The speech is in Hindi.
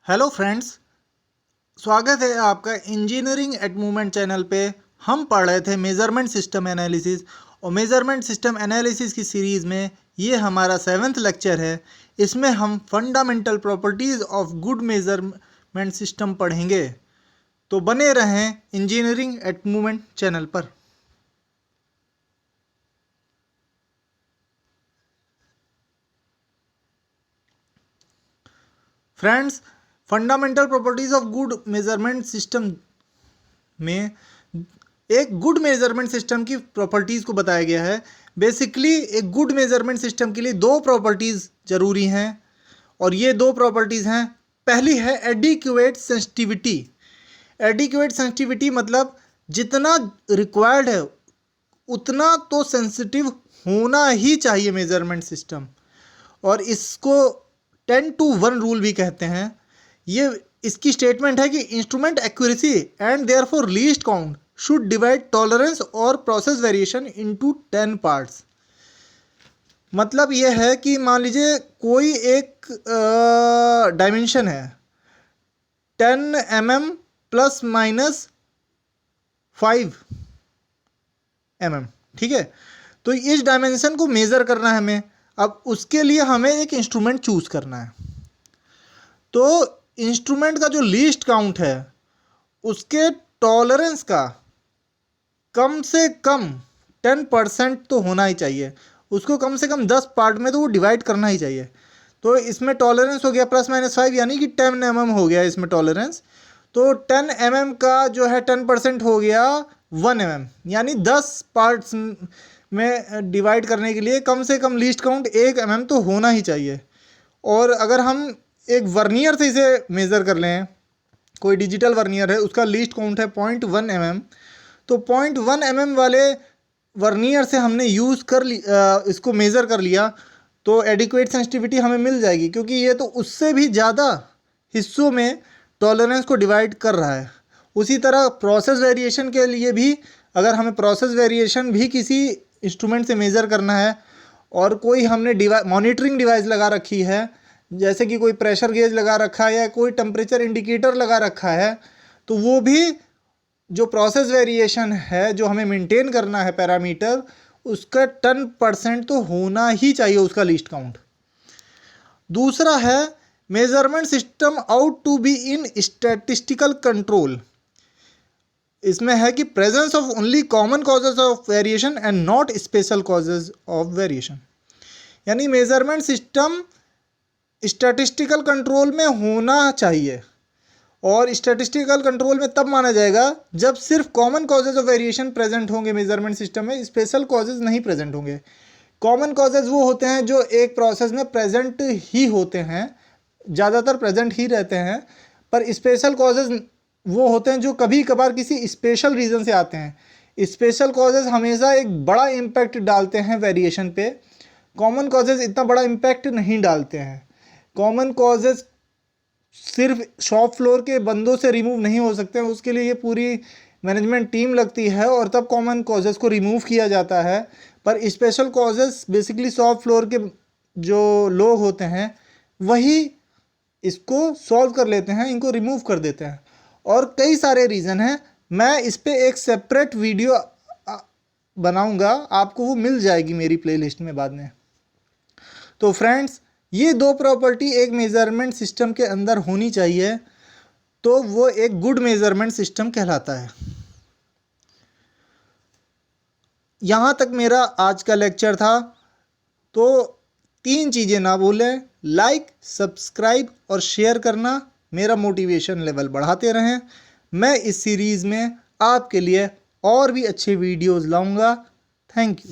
हेलो फ्रेंड्स, स्वागत है आपका इंजीनियरिंग एट मूवमेंट चैनल पे। हम पढ़ रहे थे मेज़रमेंट सिस्टम एनालिसिस और मेज़रमेंट सिस्टम एनालिसिस की सीरीज़ में ये हमारा 7th लेक्चर है। इसमें हम fundamental properties of good measurement system पढ़ेंगे। तो बने रहें इंजीनियरिंग एट मूवमेंट चैनल पर। Friends, fundamental properties of good measurement system में एक गुड मेजरमेंट सिस्टम की प्रॉपर्टीज़ को बताया गया है। बेसिकली एक गुड मेजरमेंट सिस्टम के लिए दो प्रॉपर्टीज़ ज़रूरी हैं और ये दो प्रॉपर्टीज़ हैं। पहली है एडिक्वेट सेंसिटिविटी। एडिक्वेट सेंसिटिविटी मतलब जितना रिक्वायर्ड है उतना तो सेंसिटिव होना ही चाहिए मेजरमेंट सिस्टम, और इसको 10-to-1 रूल भी कहते हैं। ये इसकी स्टेटमेंट है कि instrument accuracy and therefore least count should divide tolerance और प्रोसेस वेरिएशन इनटू 10 पार्ट्स। मतलब यह है कि मान लीजिए कोई एक डायमेंशन है 10 mm प्लस माइनस 5 mm, ठीक है। तो इस डायमेंशन को मेज़र करना है हमें। अब उसके लिए हमें एक इंस्ट्रूमेंट चूज करना है। तो इंस्ट्रूमेंट का जो लीस्ट काउंट है उसके टॉलरेंस का कम से कम 10% तो होना ही चाहिए। उसको कम से कम 10 पार्ट में तो वो डिवाइड करना ही चाहिए। तो इसमें टॉलरेंस हो गया प्लस माइनस 5, यानी कि 10 mm हो गया इसमें टॉलरेंस। तो 10 mm का जो है 10% हो गया 1 mm, यानी 10 पार्ट्स में डिवाइड करने के लिए कम से कम लीस्ट काउंट 1 mm तो होना ही चाहिए। और अगर हम एक वर्नियर से इसे मेज़र कर लें, कोई डिजिटल वर्नियर है उसका लीस्ट काउंट है 0.1 mm, तो 0.1 mm वाले वर्नियर से हमने यूज़ कर इसको मेज़र कर लिया तो एडिक्वेट सेंसिटिविटी हमें मिल जाएगी, क्योंकि ये तो उससे भी ज़्यादा हिस्सों में टॉलरेंस को डिवाइड कर रहा है। उसी तरह प्रोसेस वेरिएशन के लिए भी अगर हमें प्रोसेस वेरिएशन भी किसी इंस्ट्रूमेंट से मेज़र करना है और कोई हमने मॉनिटरिंग डिवाइस लगा रखी है, जैसे कि कोई प्रेशर गेज लगा रखा है या कोई टेम्परेचर इंडिकेटर लगा रखा है, तो वो भी जो प्रोसेस वेरिएशन है जो हमें मेंटेन करना है पैरामीटर, उसका 10% तो होना ही चाहिए उसका लीस्ट काउंट। दूसरा है measurement system ought to be in statistical control. इसमें है कि presence of only common causes of variation and not special causes of variation. यानी मेजरमेंट सिस्टम स्टैटिस्टिकल कंट्रोल में होना चाहिए, और स्टैटिस्टिकल कंट्रोल में तब माना जाएगा जब सिर्फ common causes of variation present होंगे मेजरमेंट सिस्टम में, स्पेशल कॉजेज नहीं प्रेजेंट होंगे। कॉमन कॉजेज वो होते हैं जो एक प्रोसेस में प्रेजेंट ही होते हैं, ज़्यादातर प्रेजेंट ही रहते हैं, पर स्पेशल कॉजेज वो होते हैं जो कभी कभार किसी स्पेशल रीज़न से आते हैं। स्पेशल कॉजेज हमेशा एक बड़ा इम्पैक्ट डालते हैं वेरिएशन पे, कॉमन कॉजेज इतना बड़ा इम्पैक्ट नहीं डालते हैं। कॉमन कॉजेज सिर्फ शॉप फ्लोर के बंदों से रिमूव नहीं हो सकते हैं, उसके लिए ये पूरी मैनेजमेंट टीम लगती है और तब कॉमन कॉजेज़ को रिमूव किया जाता है। पर special causes basically shop floor के जो लोग होते हैं वही इसको सॉल्व कर लेते हैं, इनको रिमूव कर देते हैं। और कई सारे रीज़न हैं, मैं इस पर एक सेपरेट वीडियो बनाऊंगा, आपको वो मिल जाएगी मेरी प्लेलिस्ट में बाद में। तो फ्रेंड्स, ये दो प्रॉपर्टी एक मेज़रमेंट सिस्टम के अंदर होनी चाहिए, तो वो एक गुड मेज़रमेंट सिस्टम कहलाता है। यहाँ तक मेरा आज का लेक्चर था। तो 3 चीज़ें ना भूलें, लाइक, सब्सक्राइब और शेयर करना मेरा मोटिवेशन लेवल बढ़ाते रहें। मैं इस सीरीज़ में आपके लिए और भी अच्छे वीडियोज़ लाऊंगा। Thank you.